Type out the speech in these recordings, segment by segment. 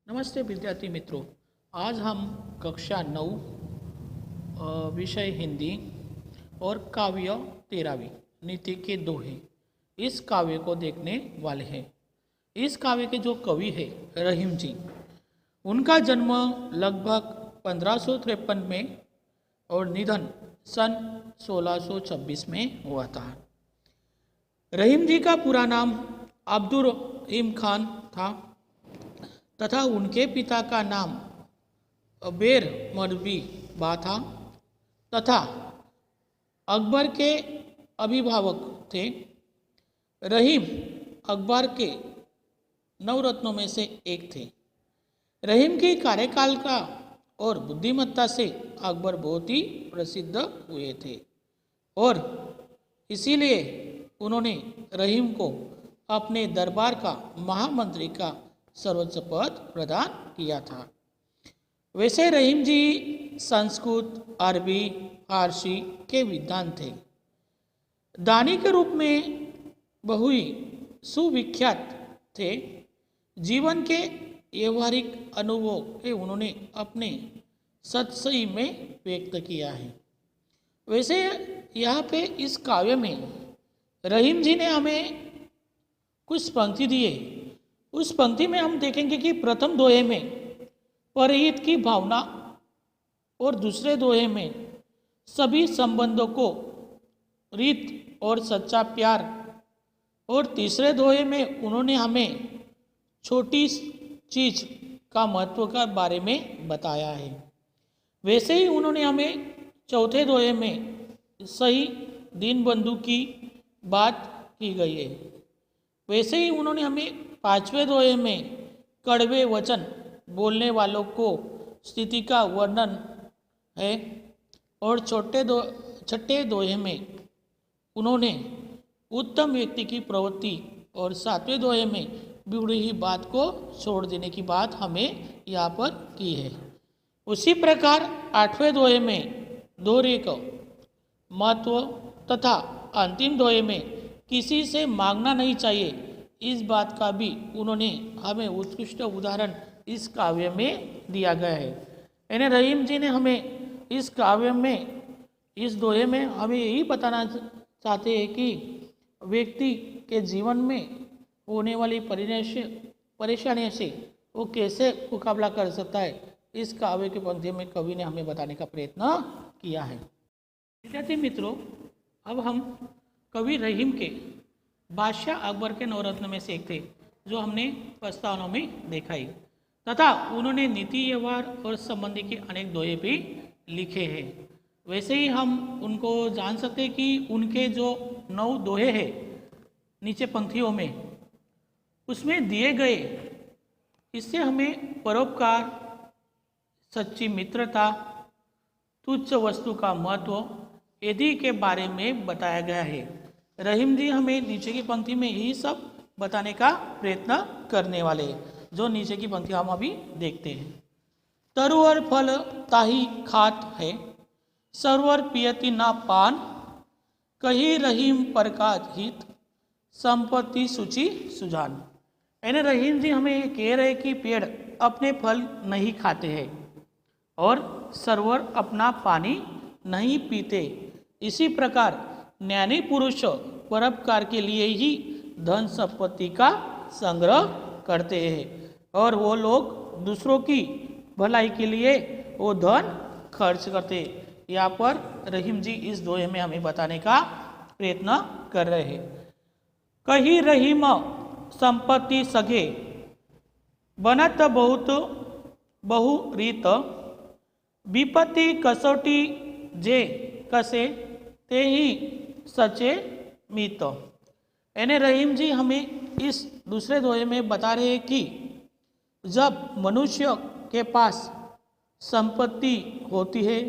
नमस्ते विद्यार्थी मित्रों। आज हम कक्षा 9 विषय हिंदी और काव्य 13वीं नीति के दोहे इस काव्य को देखने वाले हैं। इस काव्य के जो कवि है रहीम जी, उनका जन्म लगभग 1553 में और निधन सन 1626 में हुआ था। रहीम जी का पूरा नाम अब्दुल रहीम खान था तथा उनके पिता का नाम अबेर मरवी बा था तथा अकबर के अभिभावक थे। रहीम अकबर के नवरत्नों में से एक थे। रहीम के कार्यकाल का और बुद्धिमत्ता से अकबर बहुत ही प्रसिद्ध हुए थे और इसीलिए उन्होंने रहीम को अपने दरबार का महामंत्री का सर्वोच्च पद प्रदान किया था। वैसे रहीम जी संस्कृत, अरबी, फारसी के विद्वान थे। दानी के रूप में बहु ही सुविख्यात थे। जीवन के व्यवहारिक अनुभव के उन्होंने अपने सत्सई में व्यक्त किया है। वैसे यहाँ पे इस काव्य में रहीम जी ने हमें कुछ पंक्ति दिए। उस पंक्ति में हम देखेंगे कि प्रथम दोहे में परहित की भावना और दूसरे दोहे में सभी संबंधों को रीत और सच्चा प्यार और तीसरे दोहे में उन्होंने हमें छोटी चीज का महत्व के बारे में बताया है। वैसे ही उन्होंने हमें चौथे दोहे में सही दीनबंधु की बात की गई है। वैसे ही उन्होंने हमें पांचवें दोहे में कड़वे वचन बोलने वालों को स्थिति का वर्णन है और छठे दोहे में उन्होंने उत्तम व्यक्ति की प्रवृत्ति और सातवें दोहे में बिगड़ी हुई बात को छोड़ देने की बात हमें यहाँ पर की है। उसी प्रकार आठवें दोहे में दोहरे का महत्व तथा अंतिम दोहे में किसी से मांगना नहीं चाहिए, इस बात का भी उन्होंने हमें उत्कृष्ट उदाहरण इस काव्य में दिया गया है। यानी रहीम जी ने हमें इस काव्य में, इस दोहे में हमें यही बताना चाहते हैं कि व्यक्ति के जीवन में होने वाली परेशानियों से वो कैसे मुकाबला कर सकता है, इस काव्य की पंक्ति में कवि ने हमें बताने का प्रयत्न किया है। विद्यार्थी मित्रों, अब हम कवि रहीम के बादशाह अकबर के नवरत्न में से एक थे जो हमने प्रस्तावनाओं में देखा ही, तथा उन्होंने नीति, व्यवहार और संबंधी के अनेक दोहे भी लिखे हैं। वैसे ही हम उनको जान सकते हैं कि उनके जो 9 दोहे हैं नीचे पंक्तियों में, उसमें दिए गए, इससे हमें परोपकार, सच्ची मित्रता, तुच्छ वस्तु का महत्व आदि के बारे में बताया गया है। रहीम जी हमें नीचे की पंक्ति में यही सब बताने का प्रयत्न करने वाले हैं, जो नीचे की पंक्ति हम अभी देखते हैं। तरुअर फल ताही खात है, सरवर पियति ना पान, कही रहीम प्रकाश हित, संपत्ति सूची सुजान। यानी रहीम जी हमें ये कह रहे कि पेड़ अपने फल नहीं खाते हैं और सरवर अपना पानी नहीं पीते। इसी प्रकार ज्ञानी पुरुष परोपकार के लिए ही धन संपत्ति का संग्रह करते हैं और वो लोग दूसरों की भलाई के लिए वो धन खर्च करते हैं। यहाँ पर रहीम जी इस दोहे में हमें बताने का प्रयत्न कर रहे हैं। कही रहीम संपत्ति सगे, बनत बहुत बहु रीत, विपत्ति कसौटी जे कसे, ते ही सचे मीत। यानी रहीम जी हमें इस दूसरे दोहे में बता रहे हैं कि जब मनुष्य के पास संपत्ति होती है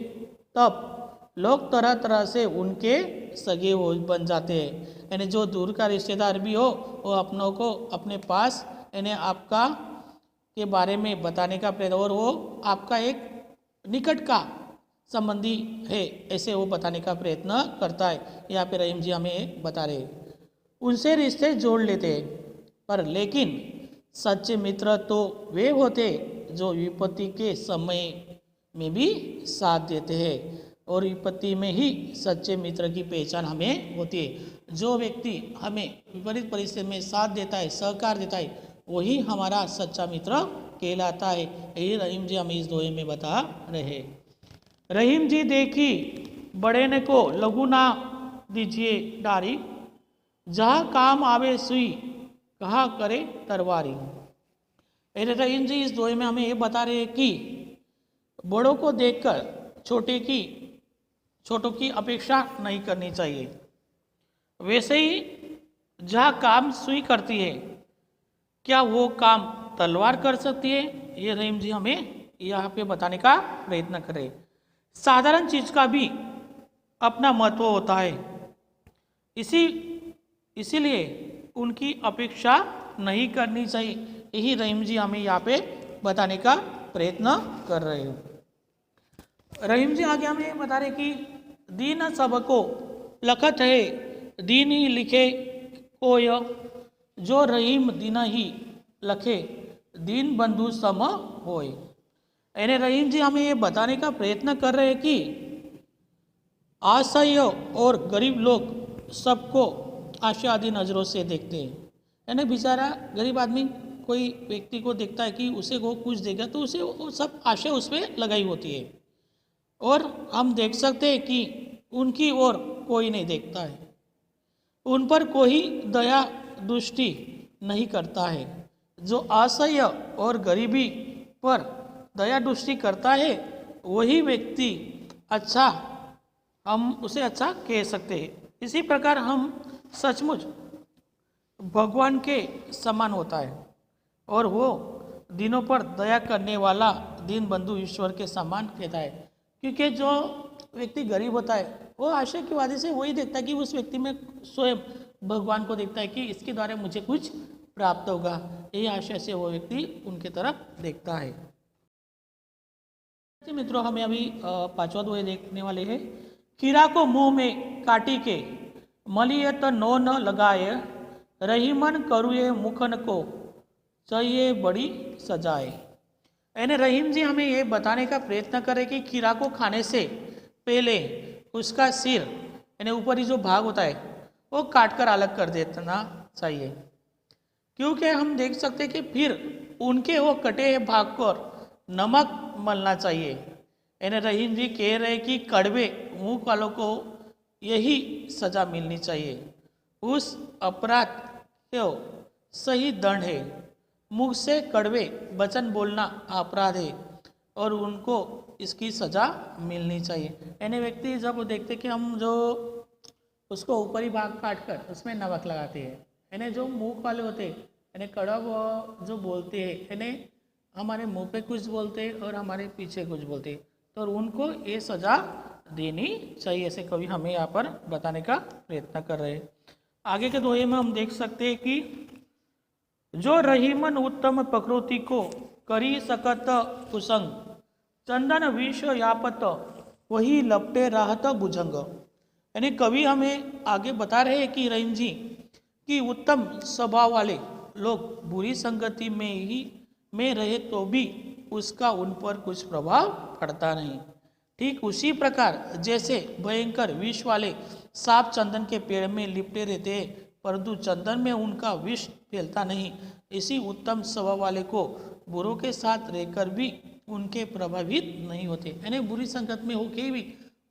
तब लोग तरह तरह से उनके सगे हो बन जाते हैं। यानी जो दूर का रिश्तेदार भी हो वो अपनों को अपने पास, यानी आपका के बारे में बताने का प्रयत्न, और वो आपका एक निकट का संबंधी है ऐसे वो बताने का प्रयत्न करता है। यहाँ पे रहीम जी हमें बता रहे हैं उनसे रिश्ते जोड़ लेते हैं, पर लेकिन सच्चे मित्र तो वे होते जो विपत्ति के समय में भी साथ देते हैं, और विपत्ति में ही सच्चे मित्र की पहचान हमें होती है। जो व्यक्ति हमें विपरीत परिस्थिति में साथ देता है, सहकार देता है, वही हमारा सच्चा मित्र कहलाता है। यही रहीम जी हमें इस दोहे में बता रहे। रहीम जी देखी बड़े ने को लघु ना दीजिए डारी, जहाँ काम आवे सुई कहा करे तरवारी। रहीम जी इस दोहे में हमें ये बता रहे हैं कि बड़ों को देखकर छोटों की अपेक्षा नहीं करनी चाहिए। वैसे ही जहाँ काम सुई करती है, क्या वो काम तलवार कर सकती है? ये रहीम जी हमें यहाँ पे बताने का प्रयत्न करें। साधारण चीज का भी अपना महत्व होता है, इसीलिए उनकी अपेक्षा नहीं करनी चाहिए। यही रहीम जी हमें यहाँ पे बताने का प्रयत्न कर रहे हैं। रहीम जी आगे हमें बता रहे कि दीन सबको लखत है, दीन ही लिखे कोय, जो रहीम दीन ही लखे, दीन बंधु सम होय। यानी रहीम जी हमें ये बताने का प्रयत्न कर रहे हैं कि असहाय और गरीब लोग सबको आशा आदि नज़रों से देखते हैं। यानी बेचारा गरीब आदमी कोई व्यक्ति को देखता है कि उसे वो कुछ देगा, तो उसे वो सब आशा उस पर लगाई होती है, और हम देख सकते हैं कि उनकी ओर कोई नहीं देखता है, उन पर कोई दया दृष्टि नहीं करता है। जो असहाय और गरीबी पर दया दृष्टि करता है, वही व्यक्ति अच्छा, हम उसे अच्छा कह सकते हैं। इसी प्रकार हम सचमुच भगवान के समान होता है, और वो दिनों पर दया करने वाला दीन बंधु ईश्वर के समान कहता है। क्योंकि जो व्यक्ति गरीब होता है, वो आशा की वजह से वही देखता है कि उस व्यक्ति में स्वयं भगवान को देखता है कि इसके द्वारा मुझे कुछ प्राप्त होगा। यही आशा से वो व्यक्ति उनके तरफ देखता है। मित्रों, हमें अभी पांचवा दोहे देखने वाले हैं। कीड़ा को मुंह में काटी के, मलियत नो न लगाए, रहीमन करुए मुखन को, चाहिए बड़ी सजाए। यानी रहीम जी हमें ये बताने का प्रयत्न करें कि कीड़ा को खाने से पहले उसका सिर, यानी ऊपरी जो भाग होता है, वो काट कर अलग कर देना चाहिए। क्योंकि हम देख सकते हैं कि फिर उनके वो कटे हुए भाग पर नमक मलना चाहिए। यानी रहीम जी कह रहे कि कड़वे मुंह वालों को यही सजा मिलनी चाहिए। उस अपराध को सही दंड है। मुंह से कड़वे वचन बोलना अपराध है, और उनको इसकी सजा मिलनी चाहिए। यानी व्यक्ति जब देखते कि हम जो उसको ऊपरी भाग काट कर उसमें नमक लगाते हैं, यानी जो मुंह वाले होते हैं, यानी कड़वा जो बोलते हैं, यानी हमारे मुंह पे कुछ बोलते हैं और हमारे पीछे कुछ बोलते हैं, तो उनको ये सजा देनी चाहिए। ऐसे कवि हमें यहाँ पर बताने का प्रयत्न कर रहे हैं। आगे के दोहे में हम देख सकते हैं कि जो रहीमन उत्तम प्रकृति को करी सकत कुसंग, चंदन विष यापत वही लपटे राहत भुजंग। यानी कवि हमें आगे बता रहे हैं कि रहीम जी कि उत्तम स्वभाव वाले लोग बुरी संगति में रहे तो भी उसका उन पर कुछ प्रभाव पड़ता नहीं। ठीक उसी प्रकार जैसे भयंकर विष वाले सांप चंदन के पेड़ में लिपटे रहते हैं, परंतु चंदन में उनका विष फैलता नहीं, इसी उत्तम स्वभाव वाले को बुरों के साथ रहकर भी उनके प्रभावित नहीं होते। यानी बुरी संगत में होके भी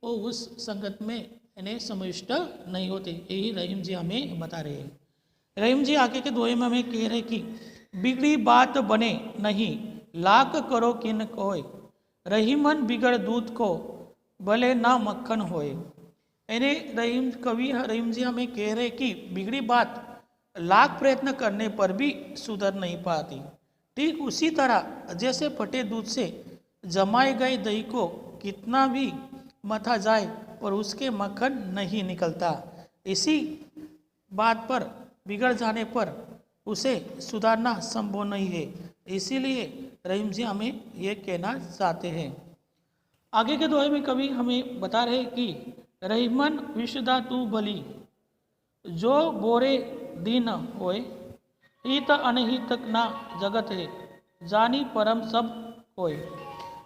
वो उस संगत में यानी समाविष्ट नहीं होते। यही रहीम जी हमें बता रहे हैं। रहीम जी आगे के दोहे में हमें कह रहे कि बिगड़ी बात बने नहीं, लाख करो किन कोय, रहीमन बिगड़ दूध को भले ना मक्खन होए। यानी रहीम जी हमें कह रहे कि बिगड़ी बात लाख प्रयत्न करने पर भी सुधर नहीं पाती। ठीक उसी तरह जैसे फटे दूध से जमाए गए दही को कितना भी मथा जाए पर उसके मक्खन नहीं निकलता, इसी बात पर बिगड़ जाने पर उसे सुधारना संभव नहीं है। इसीलिए रहीम जी हमें ये कहना चाहते हैं। आगे के दोहे में कवि हमें बता रहे कि रहीमन विषदा तू भली, जो बोरे दीन होए। हित अनहित ना जगत है, जानी परम सब कोय।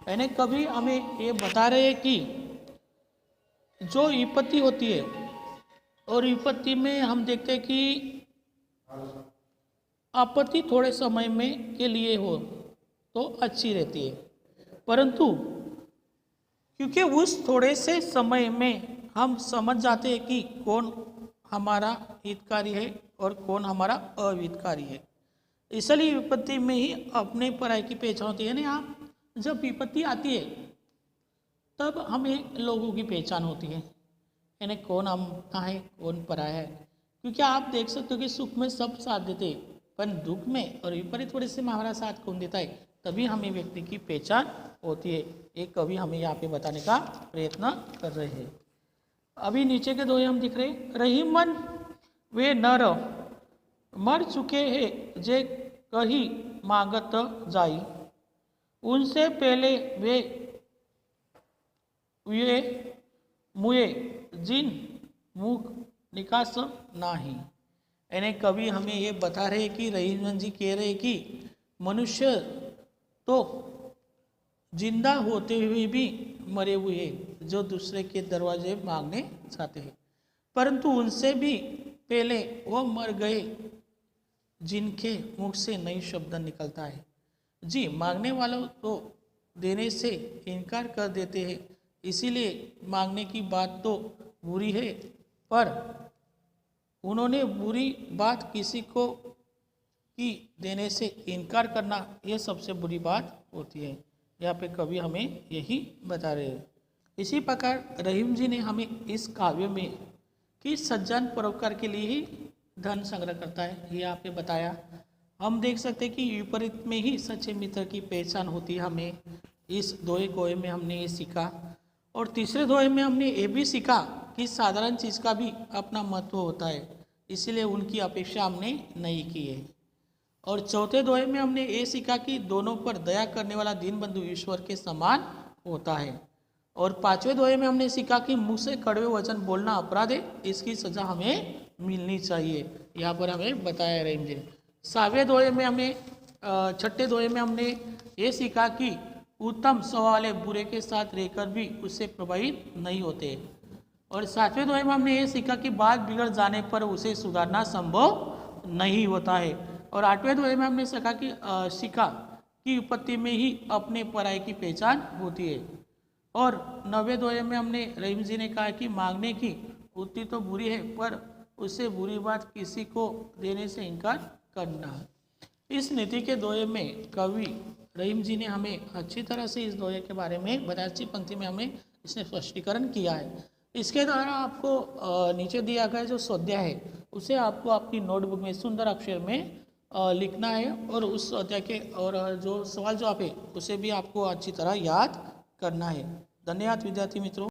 यानी कभी हमें ये बता रहे हैं कि जो विपत्ति होती है, और विपत्ति में हम देखते हैं कि आपत्ति थोड़े समय में के लिए हो तो अच्छी रहती है, परंतु क्योंकि उस थोड़े से समय में हम समझ जाते हैं कि कौन हमारा हितकारी है और कौन हमारा अहितकारी है, इसलिए विपत्ति में ही अपने पराई की पहचान होती है। ना आप जब विपत्ति आती है तब हमें लोगों की पहचान होती है, यानी कौन हम कहाँ है कौन पराया है। क्योंकि आप देख सकते हो कि सुख में सब साथ देते हैं, पर दुख में और विपरीत परिस्थिति में हमारा साथ कौन देता है, तभी हमें व्यक्ति की पहचान होती है। एक कवि हमें यहाँ पे बताने का प्रयत्न कर रहे हैं। अभी नीचे के दोहे हम दिख रहे, रही मन वे नर मर चुके हैं जे कही मांगत जाई, उनसे पहले वे मुए जिन मुख निकास नाही। यानी कवि हमें ये बता रहे कि रहीमन जी कह रहे कि मनुष्य तो जिंदा होते हुए भी मरे हुए हैं जो दूसरे के दरवाजे मांगने जाते हैं, परंतु उनसे भी पहले वो मर गए जिनके मुख से नई शब्द निकलता है। जी, मांगने वालों को देने से इनकार कर देते हैं, इसीलिए मांगने की बात तो बुरी है, पर उन्होंने बुरी बात किसी को की देने से इनकार करना ये सबसे बुरी बात होती है। यहाँ पे कवि हमें यही बता रहे हैं। इसी प्रकार रहीम जी ने हमें इस काव्य में कि सज्जन परोपकार के लिए ही धन संग्रह करता है, ये आपने बताया। हम देख सकते हैं कि विपरीत में ही सच्चे मित्र की पहचान होती है। हमें इस दोहे कोहे में हमने ये सीखा, और तीसरे दोहे में हमने ये भी सीखा कि साधारण चीज़ का भी अपना महत्व होता है, इसीलिए उनकी अपेक्षा हमने नहीं की है। और चौथे दोहे में हमने ये सीखा कि दोनों पर दया करने वाला दीनबंधु ईश्वर के समान होता है। और पांचवें दोहे में हमने सीखा कि मुँह से कड़वे वचन बोलना अपराध है, इसकी सजा हमें मिलनी चाहिए, यहाँ पर हमें बताया रहीम जी ने। सातवें दोहे में हमने छठे दोहे में हमने ये सीखा कि उत्तम स्वभाव वाले बुरे के साथ रहकर भी उससे प्रभावित नहीं होते। और सातवें दोहे में हमने ये सीखा कि बात बिगड़ जाने पर उसे सुधारना संभव नहीं होता है। और आठवें दोहे में हमने सीखा कि विपत्ति में ही अपने पराई की पहचान होती है। और नौवें दोहे में हमने रहीम जी ने कहा कि मांगने की वृत्ति तो बुरी है, पर उससे बुरी बात किसी को देने से इनकार करना। इस नीति के दोहे में कवि रहीम जी ने हमें अच्छी तरह से इस दोहे के बारे में बताया, अच्छी पंक्ति में हमें इसने स्पष्टीकरण किया है। इसके द्वारा आपको नीचे दिया गया जो स्वाध्याय है उसे आपको अपनी नोटबुक में सुंदर अक्षर में लिखना है, और उस स्वाध्याय के और जो सवाल जवाब है उसे भी आपको अच्छी तरह याद करना है। धन्यवाद विद्यार्थी मित्रों।